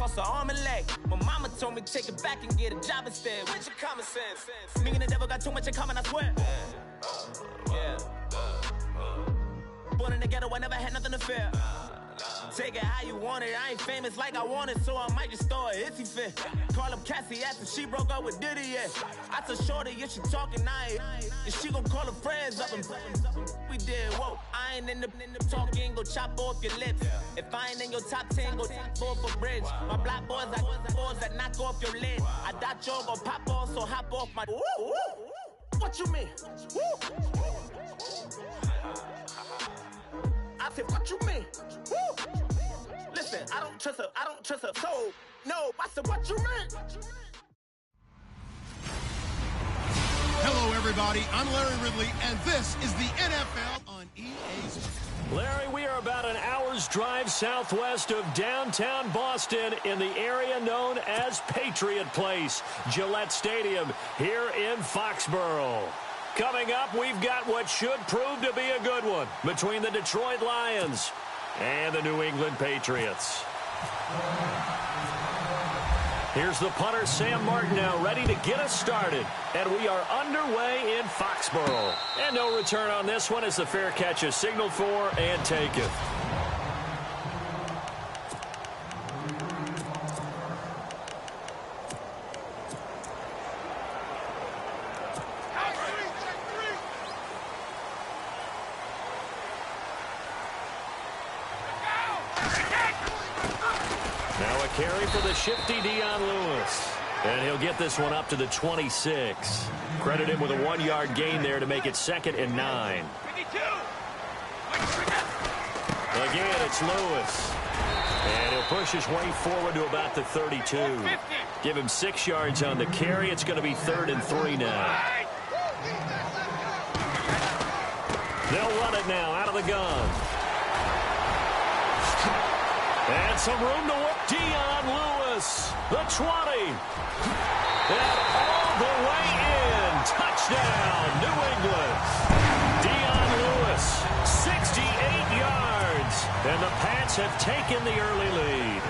cost an arm and leg. My mama told me take it back and get a job instead. Where's your common sense? Me and the devil got too much in common, I swear. Yeah. Born in the ghetto, I never had nothing to fear. Take it how you want it. I ain't famous like I want it, so I might just throw a hissy fit. Call up Cassie after she broke up with Diddy, yeah. I told Shorty if she talking, and she gon' call her friends up and we did, whoa. I ain't in the talking, go chop off your lips. If I ain't in your top 10, go top 4 for bridge. My black boys like boys that knock off your lid. I thought y'all gon' pop off, so hop off my. What you mean? I said, what you mean? Listen, I don't trust her, so no, I said, what you mean? Hello, everybody. I'm Larry Ridley, and this is the NFL on EA Sports. Larry, we are about an hour's drive southwest of downtown Boston in the area known as Patriot Place, Gillette Stadium here in Foxborough. Coming up, we've got what should prove to be a good one between the Detroit Lions and the New England Patriots. Here's the punter, Sam Martineau, ready to get us started. And we are underway in Foxborough. And no return on this one as the fair catch is signaled for and taken. Carry for the shifty Dion Lewis. And he'll get this one up to the 26. Credit him with a 1-yard gain there to make it 2nd and 9. Again, it's Lewis. And he'll push his way forward to about the 32. Give him 6 yards on the carry. It's going to be 3rd and 3 now. They'll run it now out of the gun. And some room to work. Dion Lewis, the 20. And all the way in. Touchdown, New England. Dion Lewis, 68 yards. And the Pats have taken the early lead.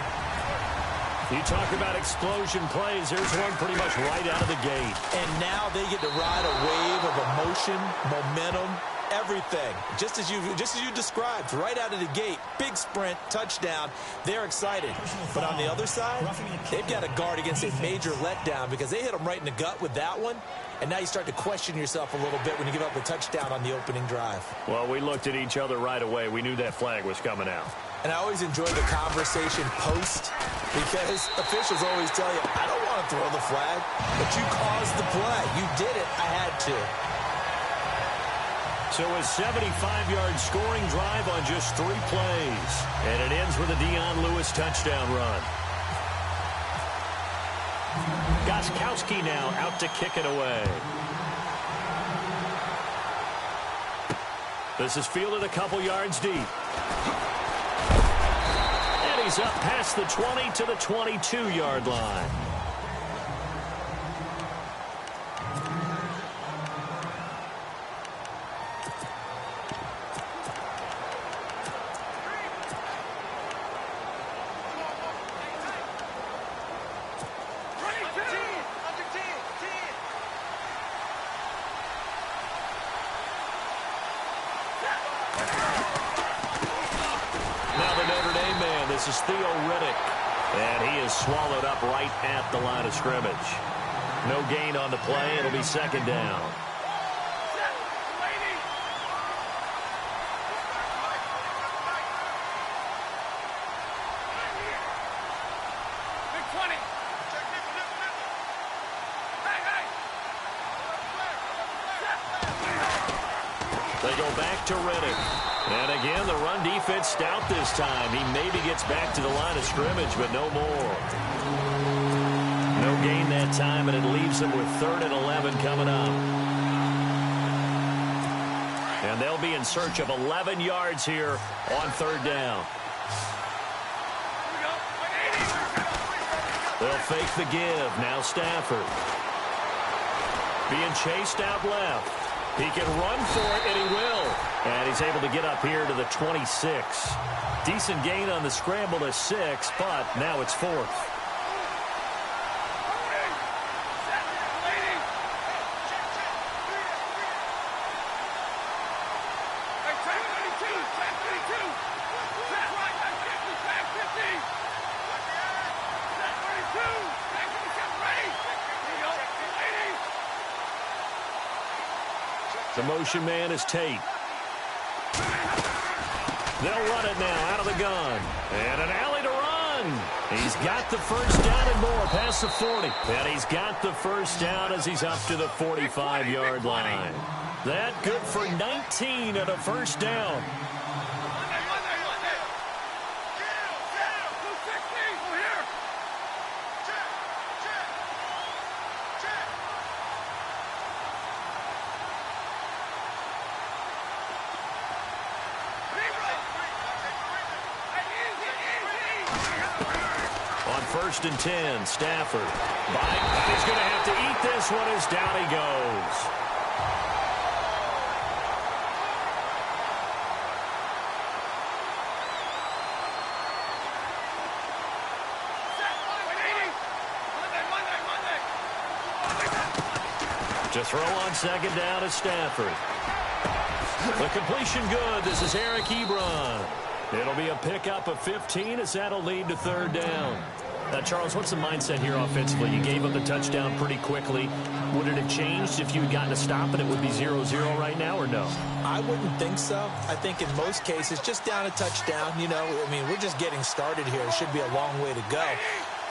You talk about explosion plays. There's one pretty much right out of the gate. And now they get to ride a wave of emotion, momentum, everything. Just as you described, right out of the gate, big sprint, touchdown. They're excited. But on the other side, they've got to guard against a major letdown because they hit them right in the gut with that one. And now you start to question yourself a little bit when you give up a touchdown on the opening drive. Well, we looked at each other right away. We knew that flag was coming out. And I always enjoy the conversation post because officials always tell you, I don't want to throw the flag, but you caused the play. You did it. I had to. So a 75-yard scoring drive on just 3 plays. And it ends with a Dion Lewis touchdown run. Gostkowski now out to kick it away. This is fielded a couple yards deep. And he's up past the 20 to the 22-yard line. This is Theo Riddick, and he is swallowed up right at the line of scrimmage. No gain on the play. It'll be 2nd down. They go back to Riddick. And again, the run defense stout this time. He maybe gets back to the line of scrimmage, but no more. No gain that time, and it leaves them with 3rd and 11 coming up. And they'll be in search of 11 yards here on 3rd down. They'll fake the give. Now Stafford. Being chased out left. He can run for it, and he will. And he's able to get up here to the 26. Decent gain on the scramble to 6, but now it's 4th. The motion man is Tate. They'll run it now out of the gun. And an alley to run. He's got the first down and more past the 40. And he's got the first down as he's up to the 45-yard line. That good for 19 and a first down. First and 10, Stafford. He's going to have to eat this one as down he goes. To throw on second down is Stafford. The completion good. This is Eric Ebron. It'll be a pickup of 15 as that'll lead to third down. Now, Charles, what's the mindset here offensively? You gave up the touchdown pretty quickly. Would it have changed if you had gotten a stop and it would be 0-0 right now, or no? I wouldn't think so. I think in most cases, just down a touchdown, you know, I mean, we're just getting started here. It should be a long way to go.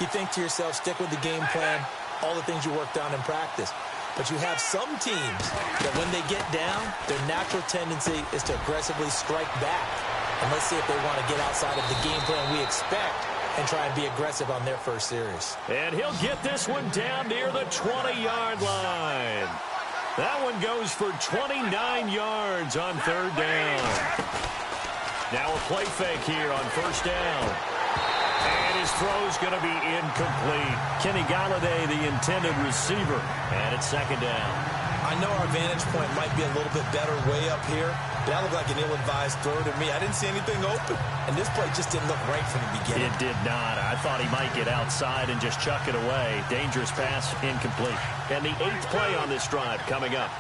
You think to yourself, stick with the game plan, all the things you worked on in practice. But you have some teams that when they get down, their natural tendency is to aggressively strike back. And let's see if they want to get outside of the game plan we expect and try and be aggressive on their first series. And he'll get this one down near the 20-yard line. That one goes for 29 yards on third down. Now a play fake here on first down. And his throw's going to be incomplete. Kenny Galladay, the intended receiver. And it's second down. I know our vantage point might be a little bit better way up here, but that looked like an ill-advised throw to me. I didn't see anything open, and this play just didn't look right from the beginning. It did not. I thought he might get outside and just chuck it away. Dangerous pass, incomplete. And the 8th play on this drive coming up.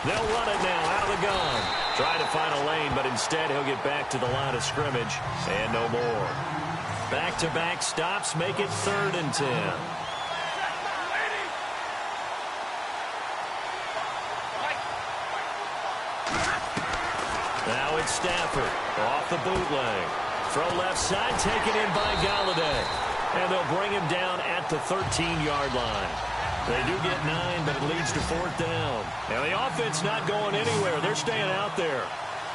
They'll run it now out of the gun. Trying to find a lane, but instead he'll get back to the line of scrimmage and no more. Back-to-back stops make it 3rd and 10. Now it's Stafford off the bootleg. Throw left side, taken in by Galladay. And they'll bring him down at the 13-yard line. They do get 9, but it leads to 4th down. Now the offense not going anywhere. They're staying out there.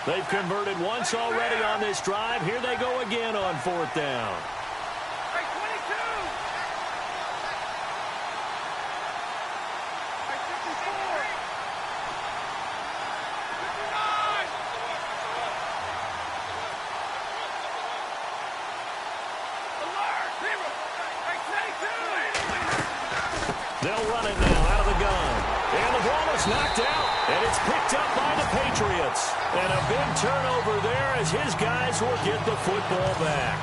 They've converted once already on this drive. Here they go again on 4th down. They'll run it now out of the gun. And the ball is knocked out. And it's picked up by the Patriots. And a big turnover there as his guys will get the football back.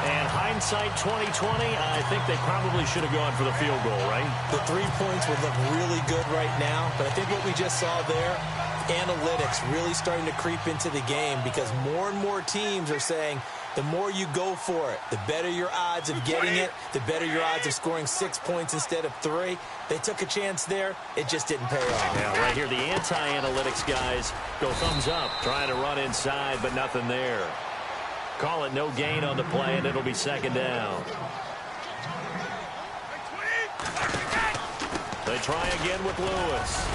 And hindsight 2020, I think they probably should have gone for the field goal, right? The 3 points would look really good right now. But I think what we just saw there, analytics really starting to creep into the game because more and more teams are saying, the more you go for it, the better your odds of getting it, the better your odds of scoring 6 points instead of 3. They took a chance there. It just didn't pay off. Yeah, right here, the anti-analytics guys go thumbs up, trying to run inside, but nothing there. Call it no gain on the play, and it'll be 2nd down. They try again with Lewis.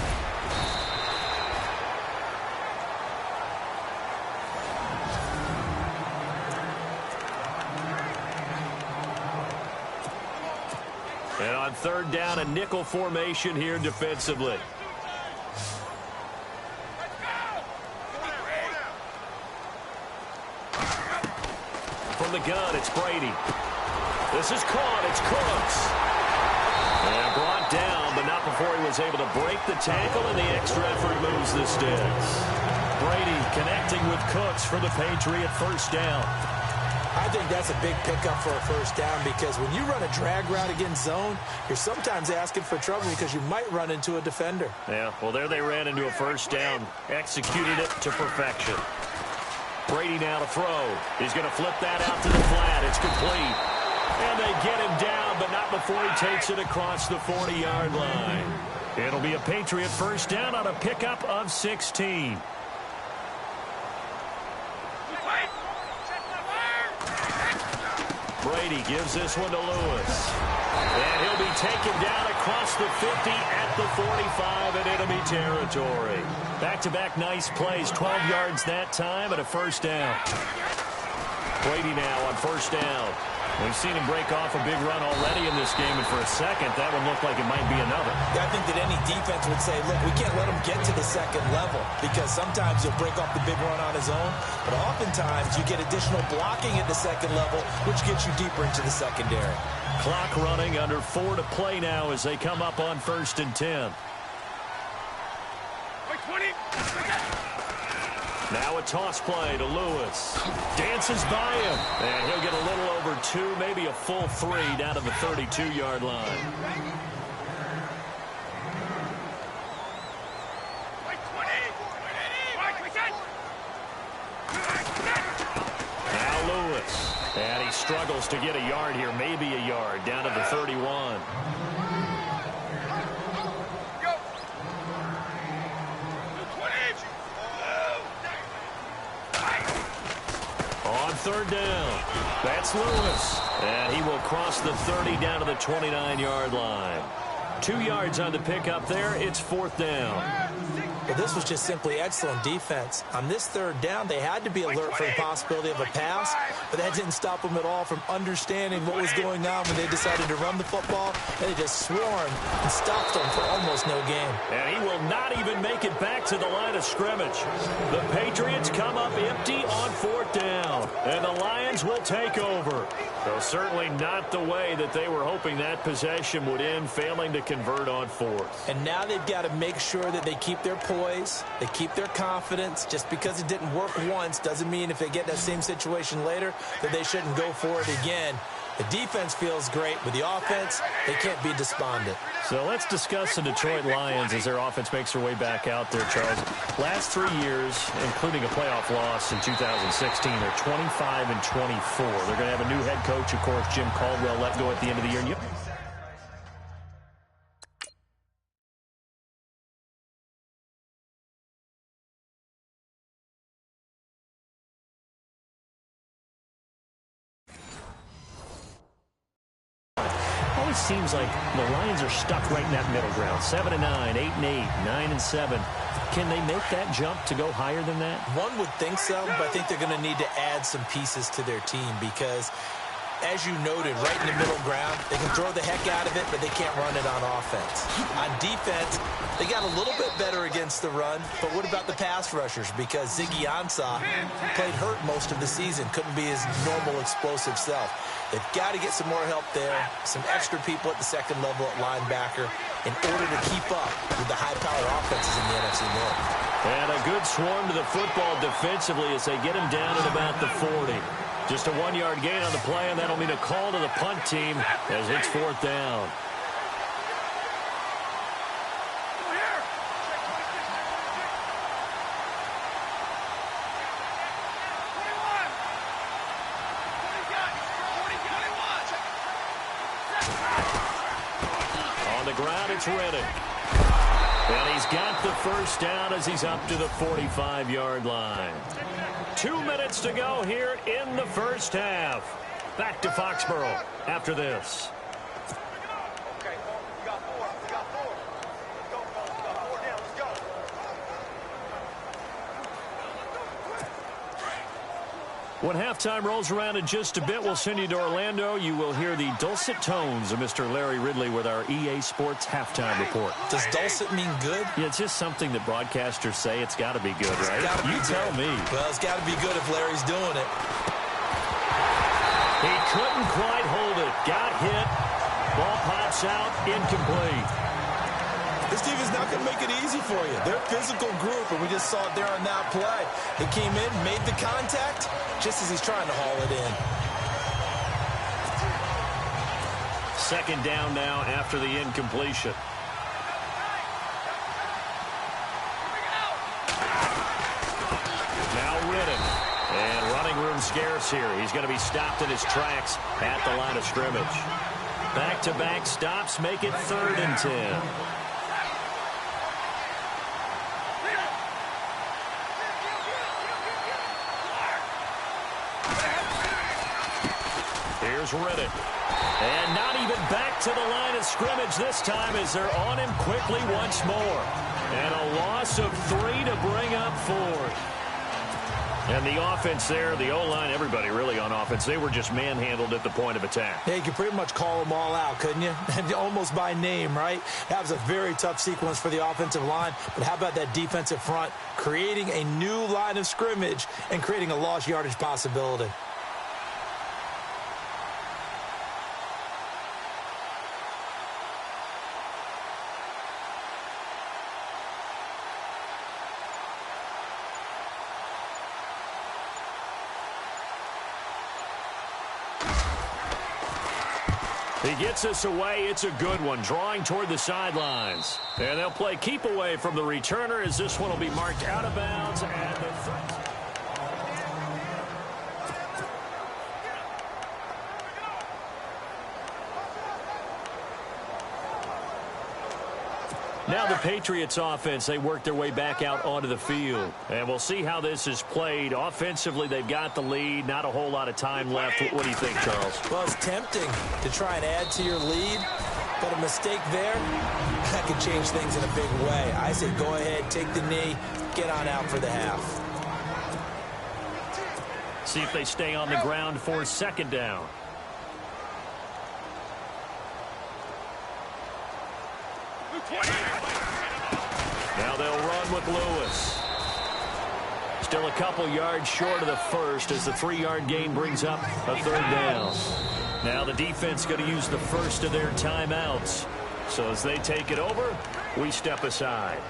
And on 3rd down, a nickel formation here defensively. From the gun, it's Brady. This is caught. It's Cooks. And brought down, but not before he was able to break the tackle, and the extra effort moves the sticks. Brady connecting with Cooks for the Patriot first down. I think that's a big pickup for a first down because when you run a drag route against zone, you're sometimes asking for trouble because you might run into a defender. Yeah, well, there they ran into a first down. Executed it to perfection. Brady now to throw. He's going to flip that out to the flat. It's complete. And they get him down, but not before he takes it across the 40-yard line. It'll be a Patriot first down on a pickup of 16. Brady gives this one to Lewis. And he'll be taken down across the 50 at the 45 in enemy territory. Back-to-back nice plays, 12 yards that time and a first down. Brady now on first down. We've seen him break off a big run already in this game, and for a second, that would look like it might be another. Yeah, I think that any defense would say, look, we can't let him get to the second level because sometimes he'll break off the big run on his own, but oftentimes you get additional blocking at the second level, which gets you deeper into the secondary. Clock running, under 4 to play now as they come up on 1st and 10. Now a toss play to Lewis. Dances by him. And he'll get a little over 2, maybe a full 3 down to the 32-yard line. Now Lewis. And he struggles to get a yard here, maybe a yard, down to the 31. On third down, that's Lewis. And he will cross the 30 down to the 29-yard line. 2 yards on the pickup there. It's 4th down. Well, this was just simply excellent defense. On this third down, they had to be alert for the possibility of a pass, but that didn't stop them at all from understanding what was going on when they decided to run the football, and they just swarmed and stopped them for almost no gain. And he will not even make it back to the line of scrimmage. The Patriots come up empty on 4th down, and the Lions will take over. So certainly not the way that they were hoping that possession would end, failing to convert on 4th. And now they've got to make sure that they keep their poise, they keep their confidence. Just because it didn't work once doesn't mean if they get that same situation later that they shouldn't go for it again. The defense feels great. With the offense, they can't be despondent. So let's discuss the Detroit Lions as their offense makes their way back out there, Charles. Last 3 years, including a playoff loss in 2016, they're 25 and 24. They're going to have a new head coach, of course, Jim Caldwell, let go at the end of the year. And always seems like the Lions are stuck right in that middle ground. 7-9, 8-8, 9-7. Can they make that jump to go higher than that? One would think so, but I think they're going to need to add some pieces to their team because, as you noted, right in the middle ground, they can throw the heck out of it, but they can't run it on offense. On defense, they got a little bit better against the run, but what about the pass rushers? Because Ziggy Ansah played hurt most of the season, couldn't be his normal explosive self. They've got to get some more help there, some extra people at the second level at linebacker in order to keep up with the high-powered offenses in the NFC North. And a good swarm to the football defensively as they get him down at about the 40. Just a 1-yard gain on the play, and that'll mean a call to the punt team as it's 4th down. On the ground, it's Reddick. And he's got the first down as he's up to the 45-yard line. 2 minutes to go here in the first half. Back to Foxborough after this. When halftime rolls around in just a bit, we'll send you to Orlando. You will hear the dulcet tones of Mr. Larry Ridley with our EA Sports halftime report. Does dulcet mean good? Yeah, it's just something that broadcasters say. It's got to be good, right? You tell me. Well, it's got to be good if Larry's doing it. He couldn't quite hold it. Got hit. Ball pops out. Incomplete. This team is not going to make it easy for you. They're a physical group, and we just saw it there on that play. He came in, made the contact, just as he's trying to haul it in. Second down now after the incompletion. Now Riddick. And running room scarce here. He's going to be stopped in his tracks at the line of scrimmage. Back-to-back stops make it 3rd and 10. Here's Riddick. And not even back to the line of scrimmage this time as they're on him quickly once more. And a loss of 3 to bring up 4th. And the offense there, the O-line, everybody really on offense, they were just manhandled at the point of attack. Yeah, you could pretty much call them all out, couldn't you? Almost by name, right? That was a very tough sequence for the offensive line. But how about that defensive front creating a new line of scrimmage and creating a lost yardage possibility? He gets us away. It's a good one. Drawing toward the sidelines. And they'll play keep away from the returner as this one will be marked out of bounds. And the Now the Patriots offense, they work their way back out onto the field. And we'll see how this is played. Offensively, they've got the lead. Not a whole lot of time left. What do you think, Charles? Well, it's tempting to try and add to your lead, but a mistake there, that could change things in a big way. I say go ahead, take the knee, get on out for the half. See if they stay on the ground for 2nd down. Now they'll run with Lewis. Still a couple yards short of the first as the 3-yard gain brings up a 3rd down. Now the defense going to use the first of their timeouts. So as they take it over, we step aside.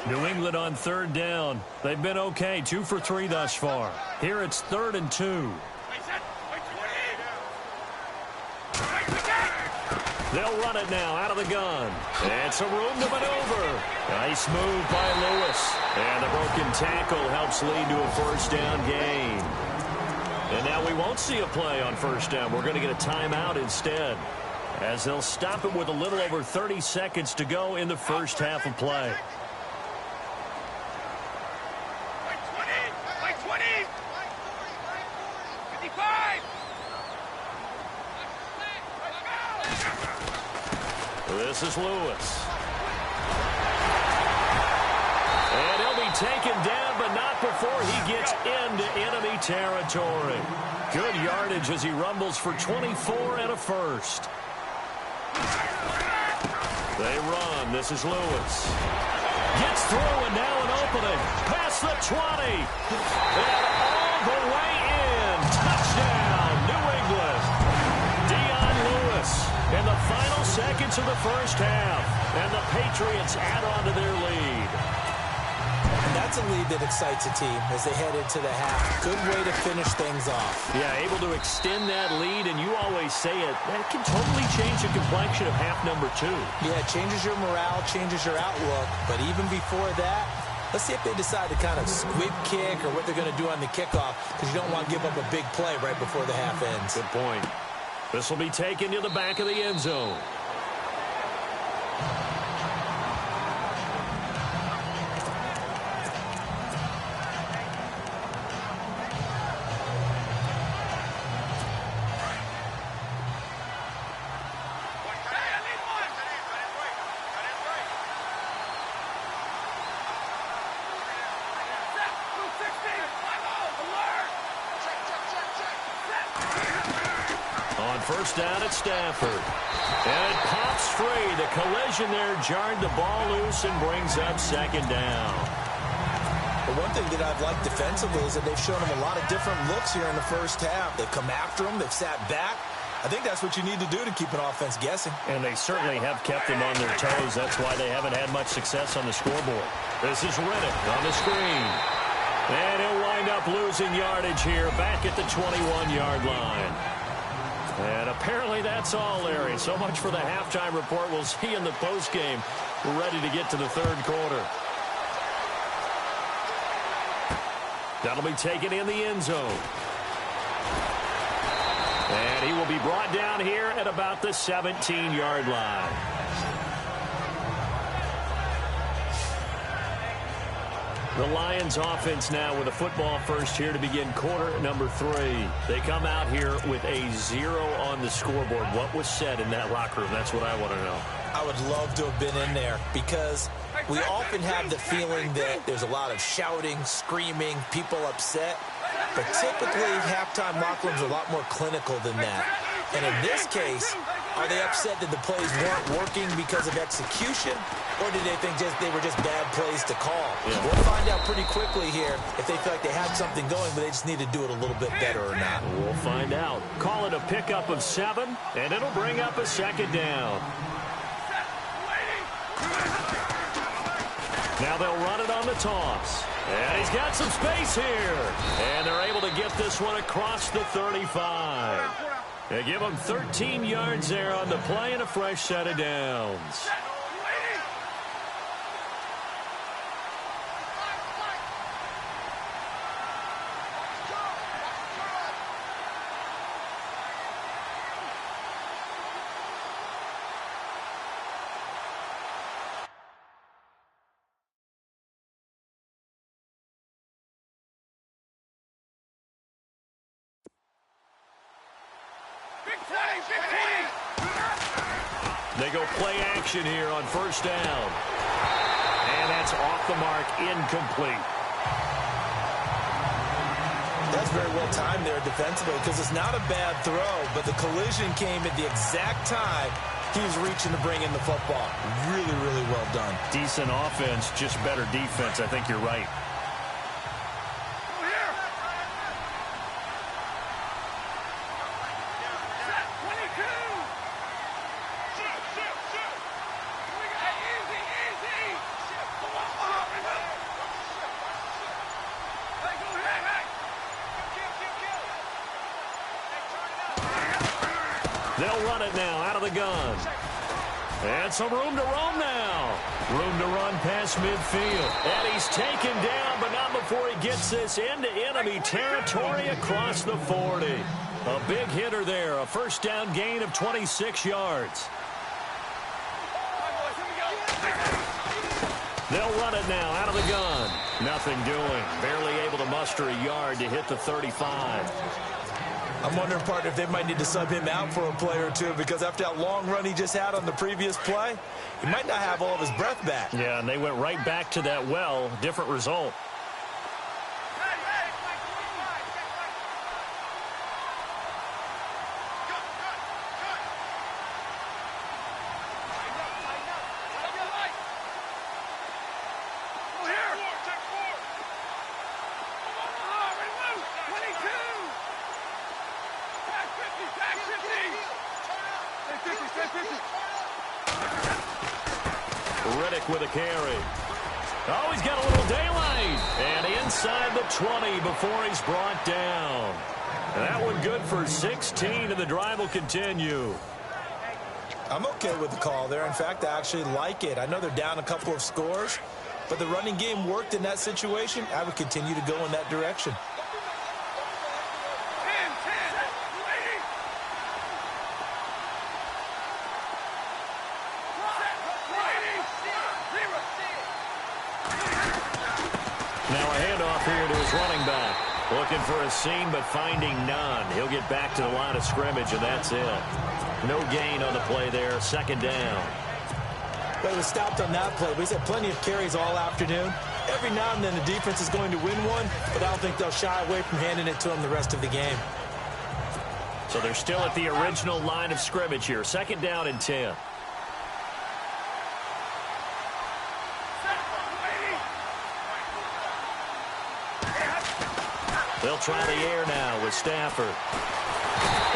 New England on 3rd down. They've been okay, 2 for 3 thus far. Here it's 3rd and 2. They'll run it now out of the gun. And some room to maneuver. Nice move by Lewis. And the broken tackle helps lead to a 1st down gain. And now we won't see a play on 1st down. We're going to get a timeout instead, as they'll stop it with a little over 30 seconds to go in the first half of play. This is Lewis. And he'll be taken down, but not before he gets into enemy territory. Good yardage as he rumbles for 24 and a 1st. They run. This is Lewis. Gets through, and now an opening. Past the 20. And all the way in. Touchdown, New England. In the final seconds of the first half, and the Patriots add on to their lead. And that's a lead that excites a team as they head into the half. Good way to finish things off. Yeah, able to extend that lead, and you always say it, that can totally change the complexion of half number 2. Yeah, it changes your morale, changes your outlook, but even before that, let's see if they decide to kind of squib kick or what they're going to do on the kickoff, because you don't want to give up a big play right before the half ends. Good point. This will be taken to the back of the end zone. on first down at Stafford. And it pops free. The collision there jarred the ball loose and brings up second down. The one thing that I've liked defensively is that they've shown them a lot of different looks here in the first half. They've come after them. They've sat back. I think that's what you need to do to keep an offense guessing. And they certainly have kept them on their toes. That's why they haven't had much success on the scoreboard. This is Riddick on the screen. And he'll wind up losing yardage here back at the 21-yard line. And apparently that's all, Larry. So much for the halftime report. We'll see you in the postgame. We're ready to get to the third quarter. That'll be taken in the end zone. And he will be brought down here at about the 17-yard line. The Lions offense now with a football first here to begin quarter number 3. They come out here with a 0 on the scoreboard. What was said in that locker room? That's what I want to know. I would love to have been in there because we often have the feeling that there's a lot of shouting, screaming, people upset. But typically, halftime locker rooms are a lot more clinical than that. And in this case, are they upset that the plays weren't working because of execution? Or did they think they were just bad plays to call? Yeah. We'll find out pretty quickly here if they feel like they had something going, but they just need to do it a little bit better or not. We'll find out. Call it a pickup of 7, and it'll bring up a second down. Now they'll run it on the toss. And he's got some space here. And they're able to get this one across the 35. They give him 13 yards there on the play and a fresh set of downs. They go play action here on first down. And that's off the mark, incomplete. That's very well timed there defensively because it's not a bad throw, but the collision came at the exact time he was reaching to bring in the football. Really, really well done. Decent offense, just better defense. I think you're right. They'll run it now out of the gun. And some room to roam now. Room to run past midfield. And he's taken down, but not before he gets this into enemy territory across the 40. A big hitter there. A first down gain of 26 yards. They'll run it now out of the gun. Nothing doing. Barely able to muster a yard to hit the 35. I'm wondering, partner, if they might need to sub him out for a play or two because after that long run he just had on the previous play, he might not have all of his breath back. Yeah, and they went right back to that well. Different result. Riddick with a carry. Oh, he's got a little daylight. And inside the 20 before he's brought down. And that one good for 16, and the drive will continue. I'm okay with the call there. In fact, I actually like it. I know they're down a couple of scores, but the running game worked in that situation. I would continue to go in that direction. Running back. Looking for a seam, but finding none. He'll get back to the line of scrimmage, and that's it. No gain on the play there. Second down. But it was stopped on that play. We've had plenty of carries all afternoon. Every now and then the defense is going to win one, but I don't think they'll shy away from handing it to him the rest of the game. So they're still at the original line of scrimmage here. 2nd down and 10. They'll try the air now with Stafford.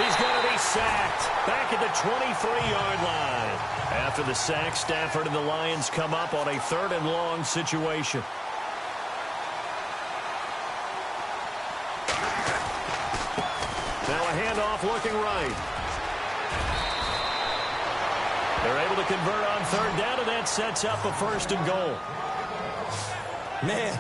He's going to be sacked back at the 23-yard line. After the sack, Stafford and the Lions come up on a 3rd and long situation. Now a handoff looking right. They're able to convert on 3rd down, and that sets up a 1st and goal. Man,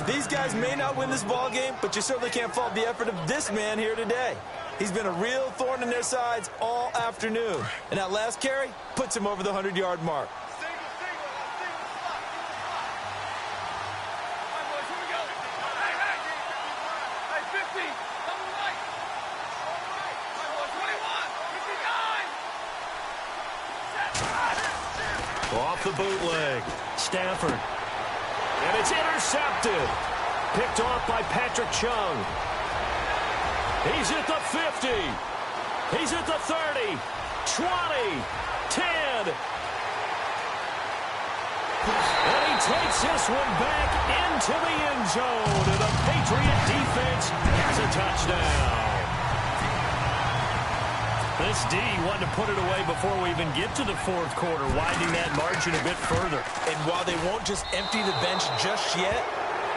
these guys may not win this ball game, but you certainly can't fault the effort of this man here today. He's been a real thorn in their sides all afternoon. And that last carry puts him over the 100-yard mark. Off the bootleg. Stafford. And it's intercepted. Picked off by Patrick Chung. He's at the 50. He's at the 30. 20. 10. And he takes this one back into the end zone. And the Patriot defense has a touchdown. This D wanted to put it away before we even get to the 4th quarter, widening that margin a bit further. And while they won't just empty the bench just yet,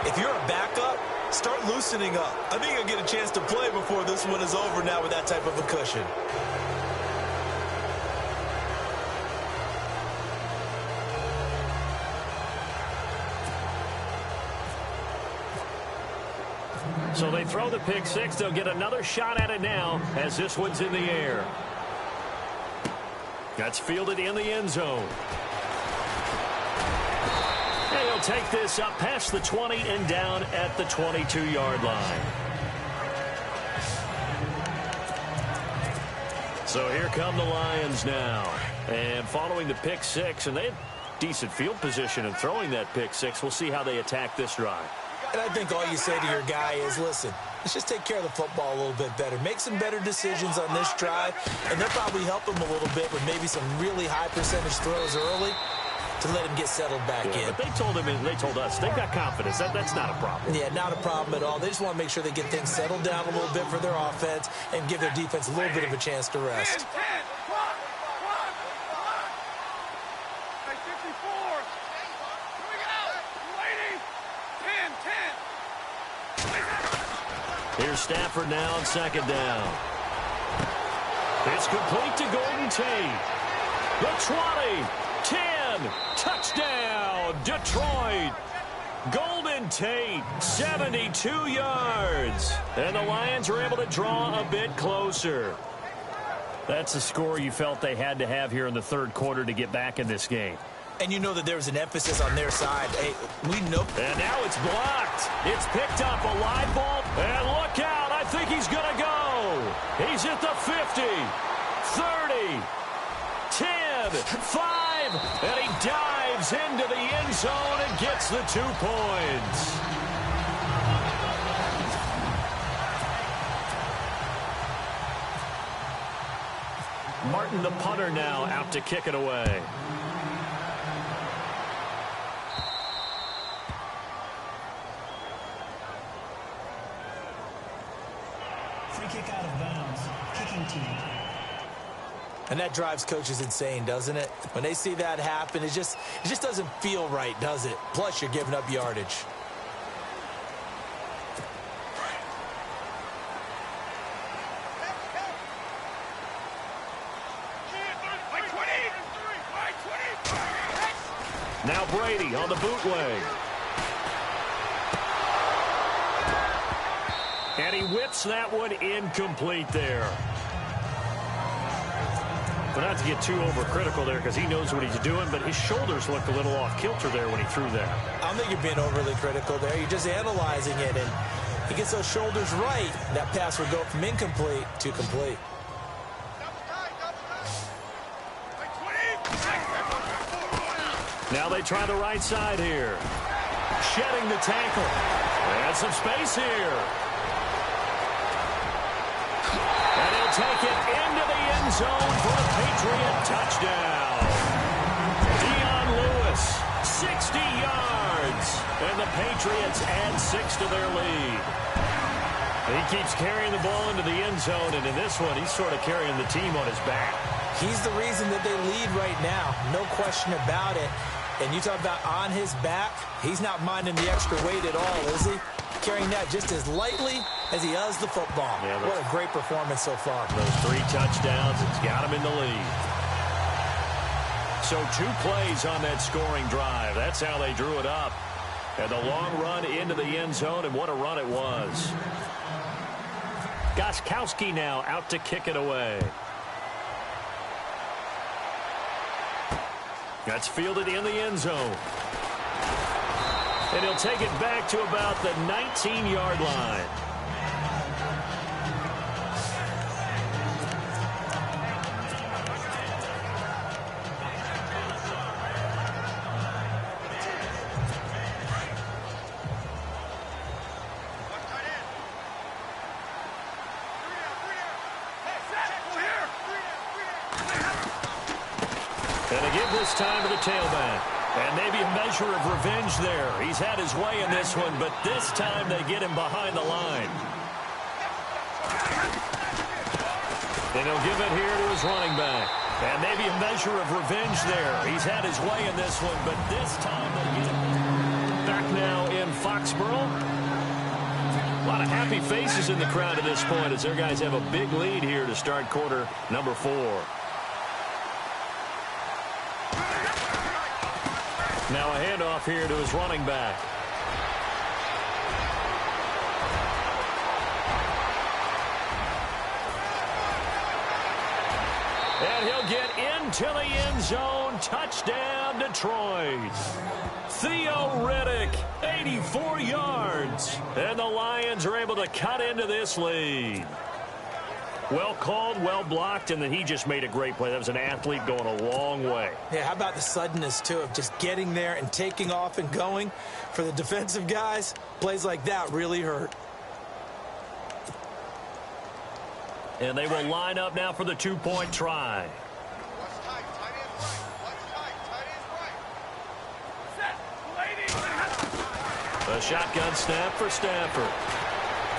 if you're a backup, start loosening up. I think you'll get a chance to play before this one is over now with that type of a cushion. So they throw the pick 6. They'll get another shot at it now as this one's in the air. That's fielded in the end zone. And he'll take this up past the 20 and down at the 22-yard line. So here come the Lions now. And following the pick 6, and they had decent field position in throwing that pick 6. We'll see how they attack this drive. And I think all you say to your guy is, listen, let's just take care of the football a little bit better. Make some better decisions on this drive, and they'll probably help him a little bit with maybe some really high percentage throws early to let him get settled back in. But they told him, and they told us, they've got confidence. That's not a problem. Yeah, not a problem at all. They just want to make sure they get things settled down a little bit for their offense and give their defense a little bit of a chance to rest. Here's Stafford now on 2nd down. It's complete to Golden Tate. The 20, 10, touchdown, Detroit. Golden Tate, 72 yards. And the Lions are able to draw a bit closer. That's the score you felt they had to have here in the 3rd quarter to get back in this game. And you know that there was an emphasis on their side. Hey, we know. And now it's blocked. It's picked up, a live ball. And look out. I think he's going to go. He's at the 50, 30, 10, 5. And he dives into the end zone and gets the 2 points. Martin, the punter, now out to kick it away. Kick out of bounds. Kicking team. And that drives coaches insane, doesn't it? When they see that happen, it just doesn't feel right, does it? Plus, you're giving up yardage. Now Brady on the bootleg. And he whips that one incomplete there. But not to get too overcritical there because he knows what he's doing, but his shoulders looked a little off kilter there when he threw that. I don't think you're being overly critical there. You're just analyzing it, and he gets those shoulders right. That pass would go from incomplete to complete. Now they try the right side here. Shedding the tackle. And some space here. And he'll take it into the end zone for a Patriot touchdown. Dion Lewis, 60 yards. And the Patriots add 6 to their lead. He keeps carrying the ball into the end zone, and in this one, he's sort of carrying the team on his back. He's the reason that they lead right now. No question about it. And you talk about on his back, he's not minding the extra weight at all, is he? Carrying that just as lightly as he does the football. Yeah, what a great performance so far. Those 3 touchdowns, it's got him in the lead. So 2 plays on that scoring drive. That's how they drew it up. And the long run into the end zone, and what a run it was. Gostkowski now out to kick it away. That's fielded in the end zone. And he'll take it back to about the 19-yard line. This time to the tailback. And maybe a measure of revenge there. He's had his way in this one, but this time they get him behind the line. And he'll give it here to his running back. And maybe a measure of revenge there. He's had his way in this one, but this time they get him. Back now in Foxborough. A lot of happy faces in the crowd at this point as their guys have a big lead here to start quarter number 4. Now a handoff here to his running back. And he'll get into the end zone. Touchdown, Detroit. Theo Riddick, 84 yards. And the Lions are able to cut into this lead. Well called, well blocked, and then he just made a great play. That was an athlete going a long way. Yeah, how about the suddenness, too, of just getting there and taking off and going? For the defensive guys, plays like that really hurt. And they will line up now for the 2-point try. A shotgun snap for Stafford.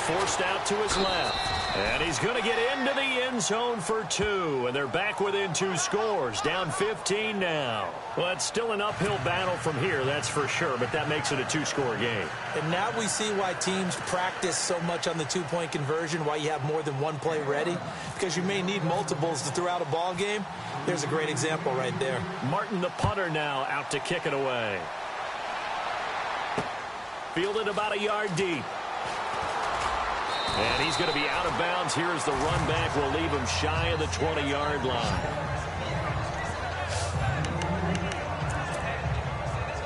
Forced out to his left. And he's going to get into the end zone for 2. And they're back within 2 scores. Down 15 now. Well, it's still an uphill battle from here, that's for sure. But that makes it a 2-score game. And now we see why teams practice so much on the 2-point conversion, why you have more than one play ready. Because you may need multiples to throw out a ball game. There's a great example right there. Martin, the punter, now out to kick it away. Fielded about a yard deep. And he's going to be out of bounds here as the run back will leave him shy of the 20-yard line.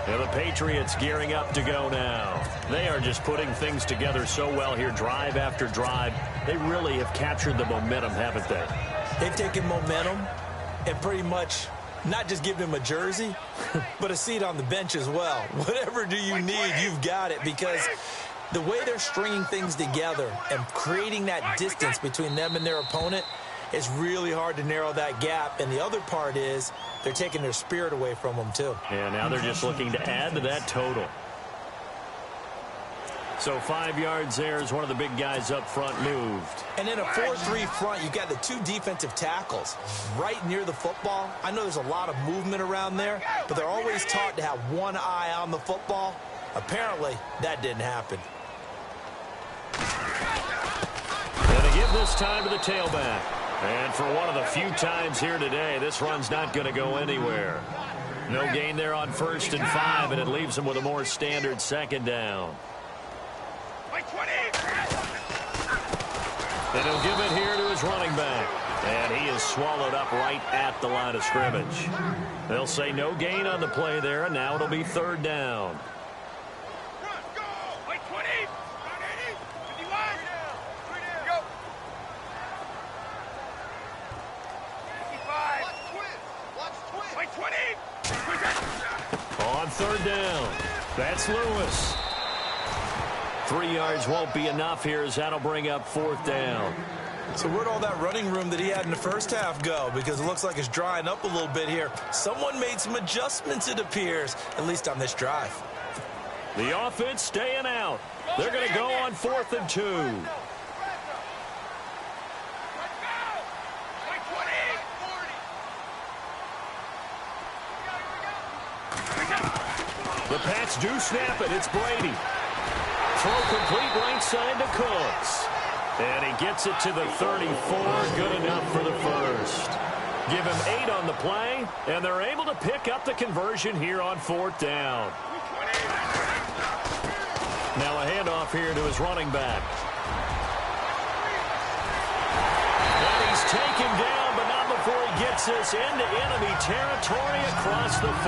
And the Patriots gearing up to go now. They are just putting things together so well here, drive after drive. They really have captured the momentum, haven't they? They've taken momentum and pretty much not just given him a jersey, but a seat on the bench as well. Whatever do you need, you've got it, because the way they're stringing things together and creating that distance between them and their opponent is really hard to narrow that gap. And the other part is they're taking their spirit away from them, too. And now they're just looking to add to that total. So 5 yards there as one of the big guys up front moved. And in a 4-3 front, you've got the 2 defensive tackles right near the football. I know there's a lot of movement around there, but they're always taught to have one eye on the football. Apparently, that didn't happen. And they give this time to the tailback. And for one of the few times here today, this run's not going to go anywhere. No gain there on 1st and 5, and it leaves them with a more standard 2nd down. And he'll give it here to his running back. And he is swallowed up right at the line of scrimmage. They'll say no gain on the play there, and now it'll be 3rd down. On 3rd down, that's Lewis. 3 yards won't be enough here as that'll bring up 4th down. So where'd all that running room that he had in the first half go? Because it looks like it's drying up a little bit here. Someone made some adjustments, it appears, at least on this drive. The offense staying out. They're going to go on 4th and 2. The Pats do snap it. It's Brady. Throw complete right side to Cooks. And he gets it to the 34. Good enough for the first. Give him 8 on the play, and they're able to pick up the conversion here on 4th down. Now a handoff here to his running back. And he's taken down, but not before he gets us into enemy territory across the 40.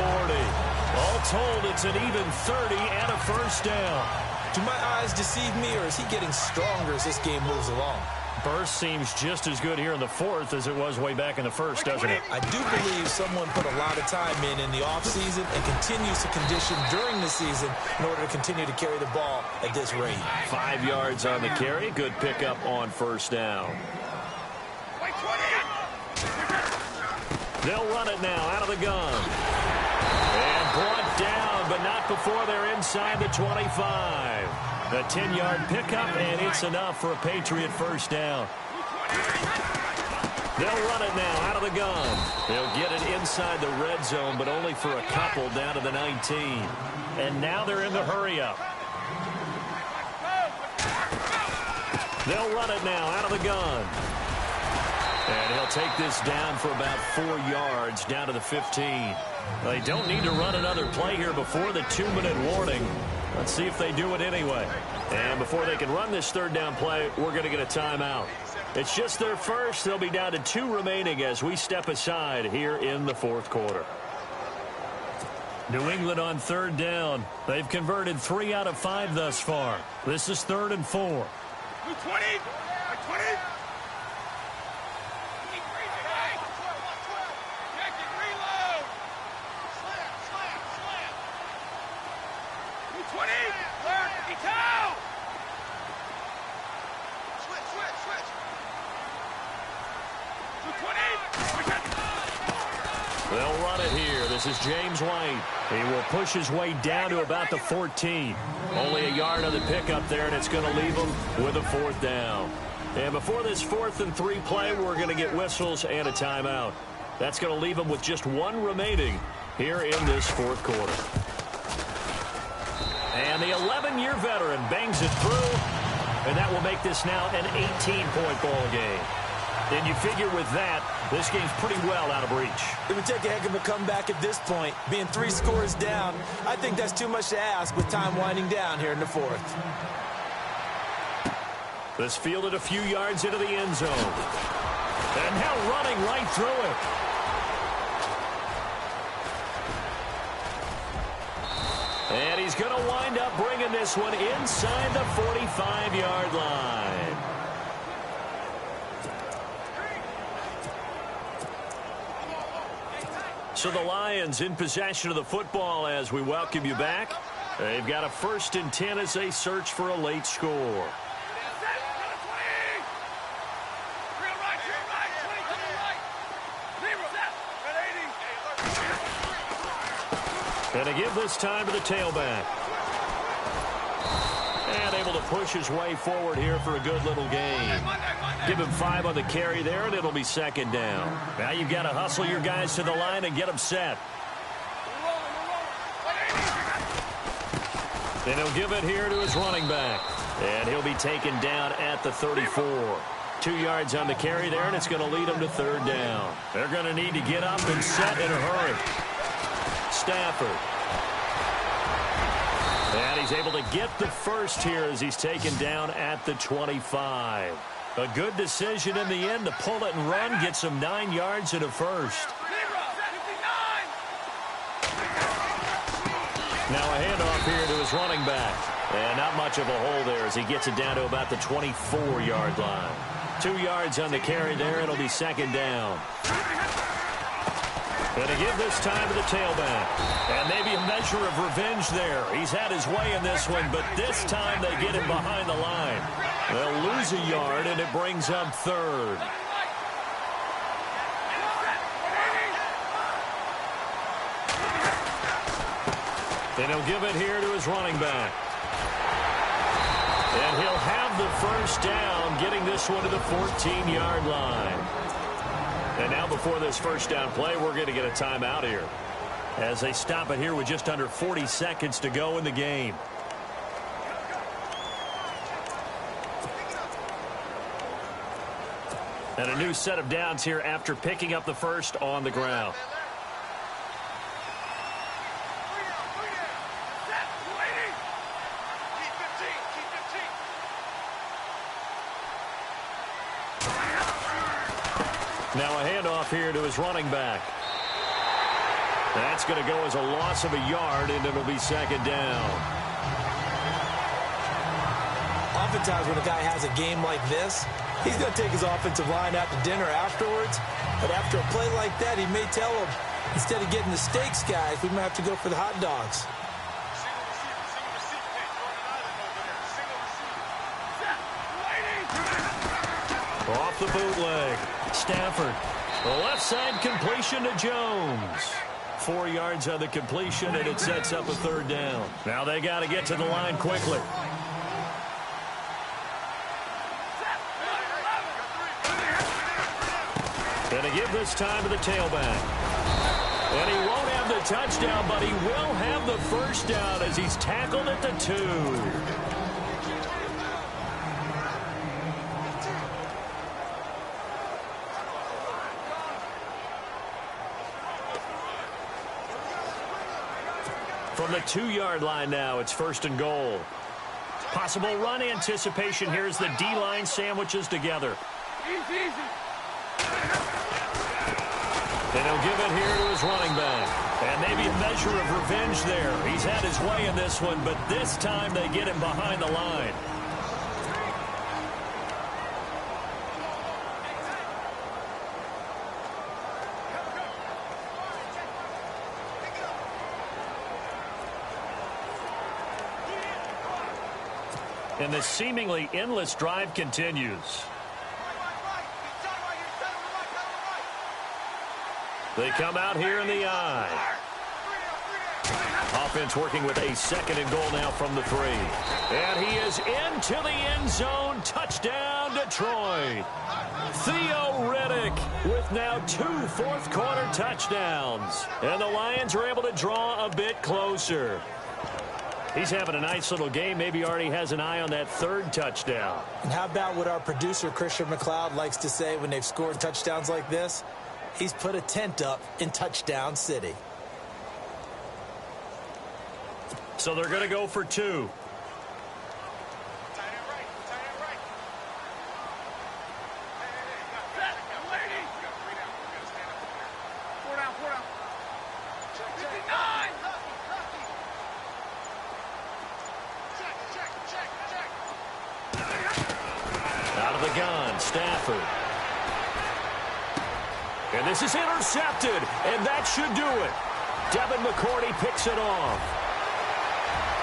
All told, it's an even 30 and a first down. Do my eyes deceive me, or is he getting stronger as this game moves along? Burst seems just as good here in the 4th as it was way back in the 1st, doesn't it? I do believe someone put a lot of time in the offseason and continues to condition during the season in order to continue to carry the ball at this rate. 5 yards on the carry. Good pickup on first down. They'll run it now out of the gun. And brought down, but not before they're inside the 25. A 10-yard pickup, and it's enough for a Patriot first down. They'll run it now out of the gun. They'll get it inside the red zone, but only for a couple down to the 19. And now they're in the hurry-up. They'll run it now out of the gun. And he'll take this down for about 4 yards down to the 15. They don't need to run another play here before the 2-minute warning. Let's see if they do it anyway. And before they can run this 3rd down play, we're going to get a timeout. It's just their first. They'll be down to 2 remaining as we step aside here in the 4th quarter. New England on 3rd down. They've converted 3 out of 5 thus far. This is 3rd and 4. 20. 20. They'll run it here. This is James White. He will push his way down to about the 14. Only a yard on the pickup there, and it's going to leave him with a 4th down. And before this 4th and 3 play, we're going to get whistles and a timeout. That's going to leave them with just 1 remaining here in this 4th quarter. And the 11-year veteran bangs it through, and that will make this now an 18-point ball game. And you figure with that, this game's pretty well out of reach. It would take a heck of a comeback at this point. Being 3 scores down, I think that's too much to ask with time winding down here in the 4th. This fielded a few yards into the end zone. And now running right through it. And he's going to wind up bringing this one inside the 45-yard line. So the Lions in possession of the football as we welcome you back. They've got a 1st and 10 as they search for a late score. And to give this time to the tailback. And able to push his way forward here for a good little gain. Give him 5 on the carry there, and it'll be 2nd down. Now you've got to hustle your guys to the line and get them set. And he'll give it here to his running back. And he'll be taken down at the 34. 2 yards on the carry there, and it's going to lead them to 3rd down. They're going to need to get up and set in a hurry. Stafford. And he's able to get the first here as he's taken down at the 25. A good decision in the end to pull it and run, get some 9 yards and a first. Now a handoff here to his running back. And not much of a hole there as he gets it down to about the 24-yard line. 2 yards on the carry there. It'll be 2nd down. Going to give this time to the tailback. And maybe a measure of revenge there. He's had his way in this one, but this time they get him behind the line. They'll lose a yard, and it brings up third. And he'll give it here to his running back. And he'll have the first down, getting this one to the 14-yard line. And now before this first down play, we're going to get a timeout here as they stop it here with just under 40 seconds to go in the game. And a new set of downs here after picking up the first on the ground. Now a handoff here to his running back. That's going to go as a loss of a yard, and it'll be second down. Oftentimes when a guy has a game like this, he's going to take his offensive line out to dinner afterwards. But after a play like that, he may tell them, instead of getting the steaks, guys, we might have to go for the hot dogs. Off the bootleg. Stafford. The left side completion to Jones. 4 yards on the completion, and it sets up a third down. Now they got to get to the line quickly. Going to give this time to the tailback. And he won't have the touchdown, but he will have the first down as he's tackled at the 2. From the 2-yard line now, it's first and goal. Possible run anticipation here as the D-line sandwiches together. Easy. And he'll give it here to his running back. And maybe a measure of revenge there. He's had his way in this one, but this time they get him behind the line. And the seemingly endless drive continues. They come out here in the eye. Offense working with a second and goal now from the 3. And he is into the end zone. Touchdown, Detroit. Theo Riddick with now 2 fourth-quarter touchdowns. And the Lions are able to draw a bit closer. He's having a nice little game. Maybe already has an eye on that 3rd touchdown. And how about what our producer, Christian McLeod, likes to say when they've scored touchdowns like this? He's put a tent up in Touchdown City. So they're going to go for 2. Out of the gun, Stafford. And this is intercepted, and that should do it. Devin McCourty picks it off.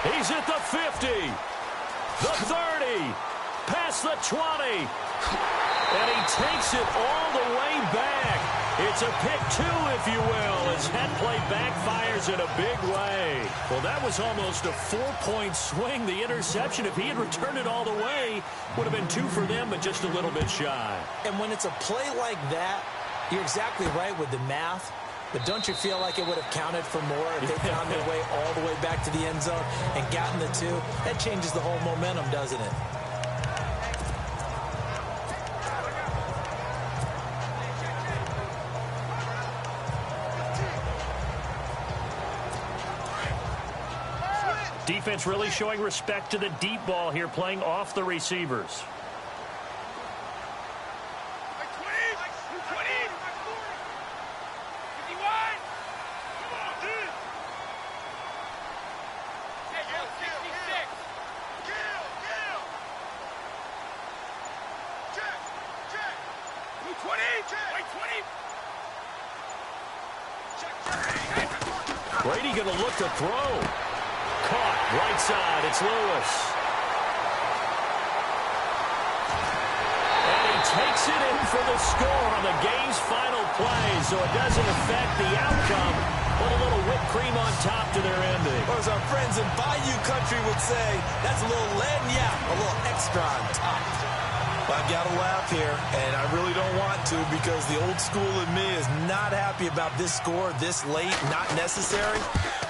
He's at the 50, the 30, past the 20, and he takes it all the way back. It's a pick 2, if you will, as that play backfires in a big way. Well, that was almost a 4-point swing. The interception, if he had returned it all the way, would have been 2 for them, but just a little bit shy. And when it's a play like that, you're exactly right with the math, but don't you feel like it would have counted for more if they found their way all the way back to the end zone and gotten the 2? That changes the whole momentum, doesn't it? Defense really showing respect to the deep ball here, playing off the receivers. Brady going to look to throw. Caught right side. It's Lewis. And he takes it in for the score on the game's final play, so it doesn't affect the outcome, but a little whipped cream on top to their ending. Or as our friends in Bayou Country would say, that's a little lagniappe, a little extra on top. I've got to laugh here, and I really don't want to because the old school in me is not happy about this score this late, not necessary.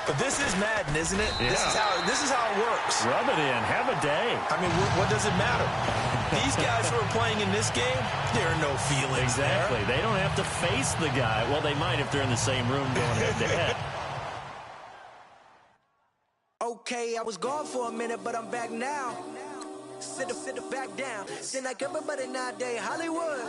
But this is Madden, isn't it? Yeah. This is how it works. Rub it in. Have a day. I mean, what does it matter? These guys who are playing in this game, there are no feelings Exactly. there. They don't have to face the guy. Well, they might if they're in the same room going head-to-head. Okay, I was gone for a minute, but I'm back now. Sit back down. Seem like everybody nowadays Hollywood.